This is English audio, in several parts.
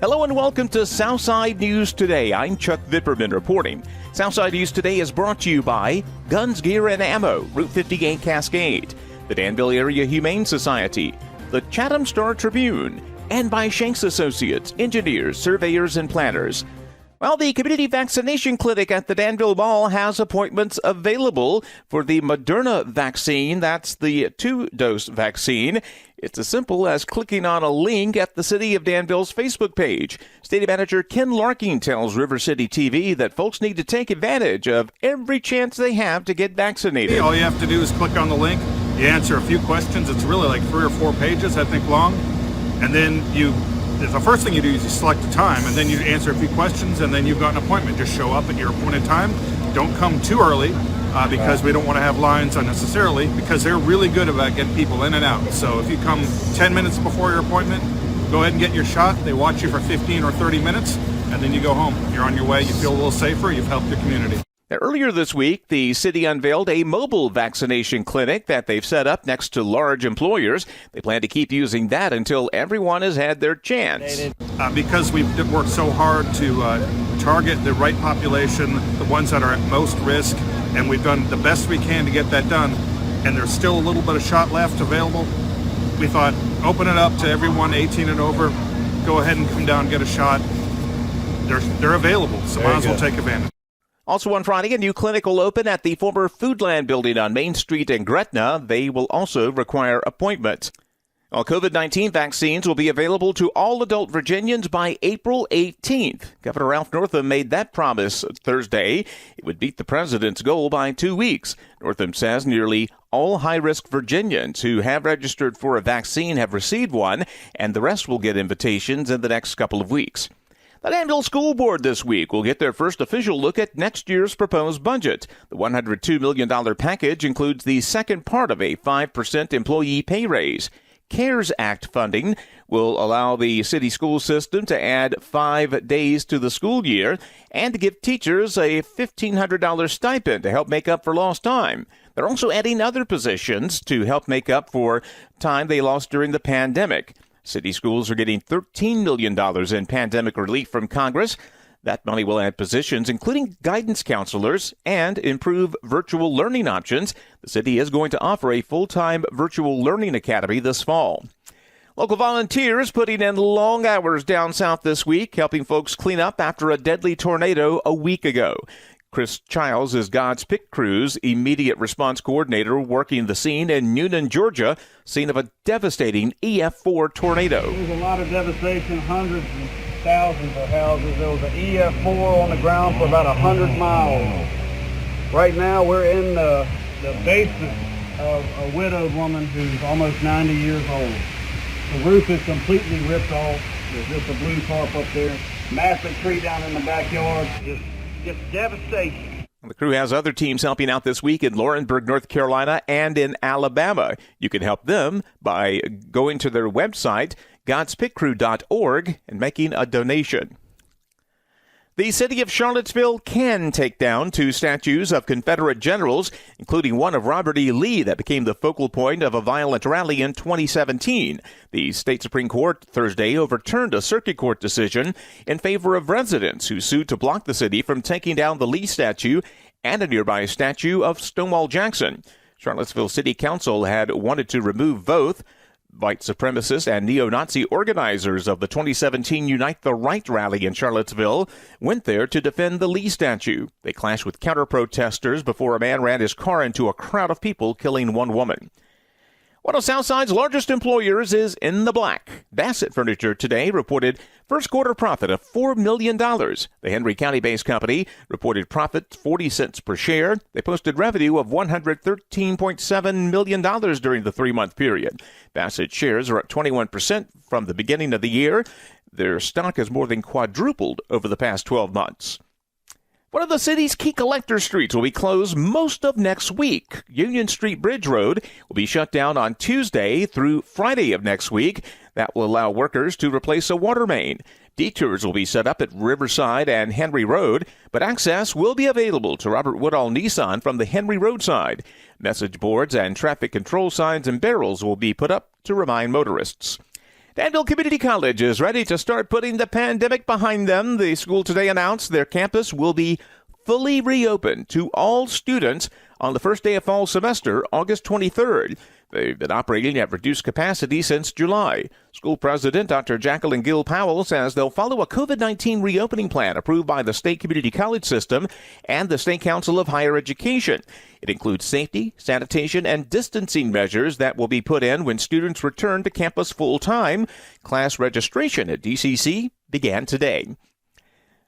Hello and welcome to Southside News Today. I'm Chuck Vipperman reporting. Southside News Today is brought to you by Guns, Gear, and Ammo, Route 58 Cascade, the Danville Area Humane Society, the Chatham Star Tribune, and by Shanks Associates, engineers, surveyors, and planners. Well, the community vaccination clinic at the Danville Mall has appointments available for the Moderna vaccine. That's the 2-dose vaccine. It's as simple as clicking on a link at the City of Danville's Facebook page. City Manager Ken Larkin tells River City TV that folks need to take advantage of every chance they have to get vaccinated. All you have to do is click on the link. You answer a few questions. It's really like 3 or 4 pages, I think, long. And then the first thing you do is you select a time, and then you answer a few questions, and then you've got an appointment. Just show up at your appointed time. Don't come too early because we don't want to have lines unnecessarily, because they're really good about getting people in and out. So if you come 10 minutes before your appointment, go ahead and get your shot. They watch you for 15 or 30 minutes, and then you go home. You're on your way. You feel a little safer. You've helped your community. Now, earlier this week, the city unveiled a mobile vaccination clinic that they've set up next to large employers. They plan to keep using that until everyone has had their chance. Because we've worked so hard to target the right population, the ones that are at most risk, and we've done the best we can to get that done, and there's still a little bit of shot left available, we thought, open it up to everyone 18 and over. Go ahead and come down and get a shot. They're available, so might as well take advantage. Also on Friday, a new clinic will open at the former Foodland building on Main Street in Gretna. They will also require appointments. Well, COVID-19 vaccines will be available to all adult Virginians by April 18th. Governor Ralph Northam made that promise Thursday. It would beat the president's goal by 2 weeks. Northam says nearly all high-risk Virginians who have registered for a vaccine have received one, and the rest will get invitations in the next couple of weeks. The Danville School Board this week will get their first official look at next year's proposed budget. The $102 million package includes the second part of a 5% employee pay raise. CARES Act funding will allow the city school system to add 5 days to the school year and to give teachers a $1,500 stipend to help make up for lost time. They're also adding other positions to help make up for time they lost during the pandemic. City schools are getting $13 million in pandemic relief from Congress. That money will add positions, including guidance counselors, and improve virtual learning options. The city is going to offer a full-time virtual learning academy this fall. Local volunteers putting in long hours down south this week, helping folks clean up after a deadly tornado a week ago. Chris Childs is God's Pick Crew's immediate response coordinator working the scene in Newnan, Georgia, scene of a devastating EF4 tornado. There was a lot of devastation, hundreds and thousands of houses. There was an EF4 on the ground for about 100 miles. Right now we're in the basement of a widowed woman who's almost 90 years old. The roof is completely ripped off. There's just a blue tarp up there. Massive tree down in the backyard. Just devastation. The crew has other teams helping out this week in Laurinburg, North Carolina, and in Alabama. You can help them by going to their website, godspickcrew.org, and making a donation. The city of Charlottesville can take down 2 statues of Confederate generals, including one of Robert E. Lee that became the focal point of a violent rally in 2017. The state Supreme Court Thursday overturned a circuit court decision in favor of residents who sued to block the city from taking down the Lee statue and a nearby statue of Stonewall Jackson. Charlottesville City Council had wanted to remove both. White supremacist and neo-Nazi organizers of the 2017 Unite the Right rally in Charlottesville went there to defend the Lee statue. They clashed with counter-protesters before a man ran his car into a crowd of people, killing one woman. One of Southside's largest employers is in the black. Bassett Furniture today reported first quarter profit of $4 million. The Henry County-based company reported profit 40 cents per share. They posted revenue of $113.7 million during the 3-month period. Bassett shares are up 21% from the beginning of the year. Their stock has more than quadrupled over the past 12 months. One of the city's key collector streets will be closed most of next week. Union Street Bridge Road will be shut down on Tuesday through Friday of next week. That will allow workers to replace a water main. Detours will be set up at Riverside and Henry Road, but access will be available to Robert Woodall Nissan from the Henry Road side. Message boards and traffic control signs and barrels will be put up to remind motorists. Danville Community College is ready to start putting the pandemic behind them. The school today announced their campus will be fully reopened to all students on the first day of fall semester, August 23rd. They've been operating at reduced capacity since July. School President Dr. Jacqueline Gill Powell says they'll follow a COVID-19 reopening plan approved by the State Community College System and the State Council of Higher Education. It includes safety, sanitation, and distancing measures that will be put in when students return to campus full-time. Class registration at DCC began today.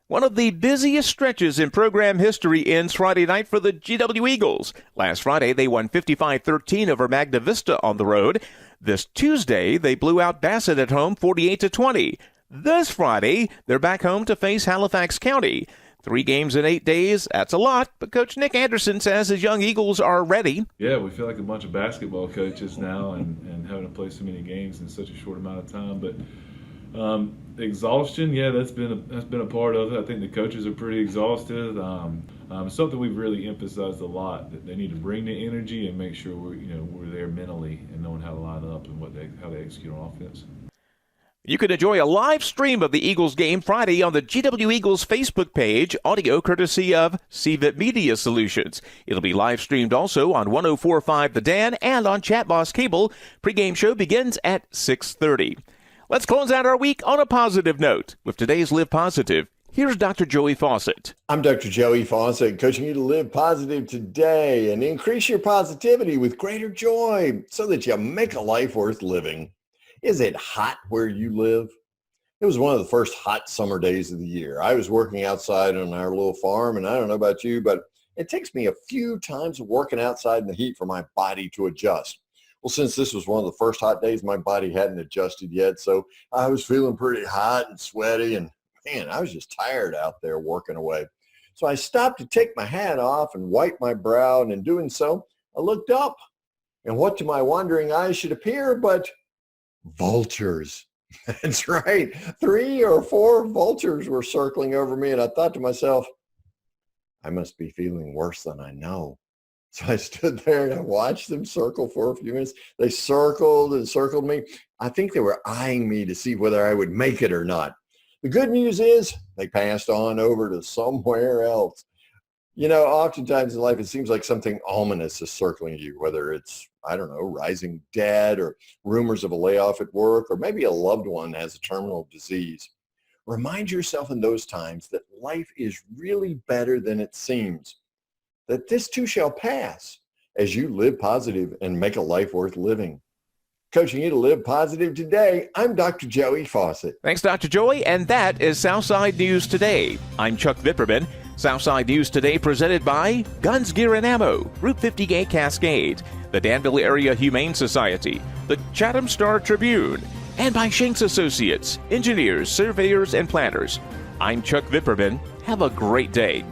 One of the busiest stretches in program history ends Friday night for the GW Eagles. Last Friday, they won 55-13 over Magna Vista on the road. This Tuesday, they blew out Bassett at home 48-20. This Friday, they're back home to face Halifax County. 3 games in 8 days, that's a lot, but Coach Nick Anderson says his young Eagles are ready. Yeah, we feel like a bunch of basketball coaches now and having to play so many games in such a short amount of time, but exhaustion, yeah, that's been a part of it. I think the coaches are pretty exhausted. Something we've really emphasized a lot, that they need to bring the energy and make sure we're there mentally and knowing how to line up and how they execute on offense. You can enjoy a live stream of the Eagles game Friday on the GW Eagles Facebook page, audio courtesy of CVIT Media Solutions. It'll be live streamed also on 104.5 The Dan and on Chat Boss Cable. Pre-game show begins at 6:30. Let's close out our week on a positive note with today's Live Positive. Here's Dr. Joey Fawcett. I'm Dr. Joey Fawcett, coaching you to live positive today and increase your positivity with greater joy so that you make a life worth living. Is it hot where you live? It was one of the first hot summer days of the year. I was working outside on our little farm, and I don't know about you, but it takes me a few times of working outside in the heat for my body to adjust. Well, since this was one of the first hot days, my body hadn't adjusted yet, so I was feeling pretty hot and sweaty, and man, I was just tired out there working away. So I stopped to take my hat off and wipe my brow, and in doing so, I looked up, and what to my wandering eyes should appear but vultures. That's right. 3 or 4 vultures were circling over me, and I thought to myself, I must be feeling worse than I know. So I stood there and I watched them circle for a few minutes. They circled and circled me. I think they were eyeing me to see whether I would make it or not. The good news is they passed on over to somewhere else. Oftentimes in life, it seems like something ominous is circling you, whether it's, rising debt or rumors of a layoff at work, or maybe a loved one has a terminal disease. Remind yourself in those times that life is really better than it seems, that this too shall pass as you live positive and make a life worth living. Coaching you to live positive today, I'm Dr. Joey Fawcett. Thanks, Dr. Joey, and that is Southside News Today. I'm Chuck Vipperman. Southside News Today presented by Guns, Gear, and Ammo, Route 58 Cascade, the Danville Area Humane Society, the Chatham Star Tribune, and by Shanks Associates, engineers, surveyors, and planners. I'm Chuck Vipperman. Have a great day.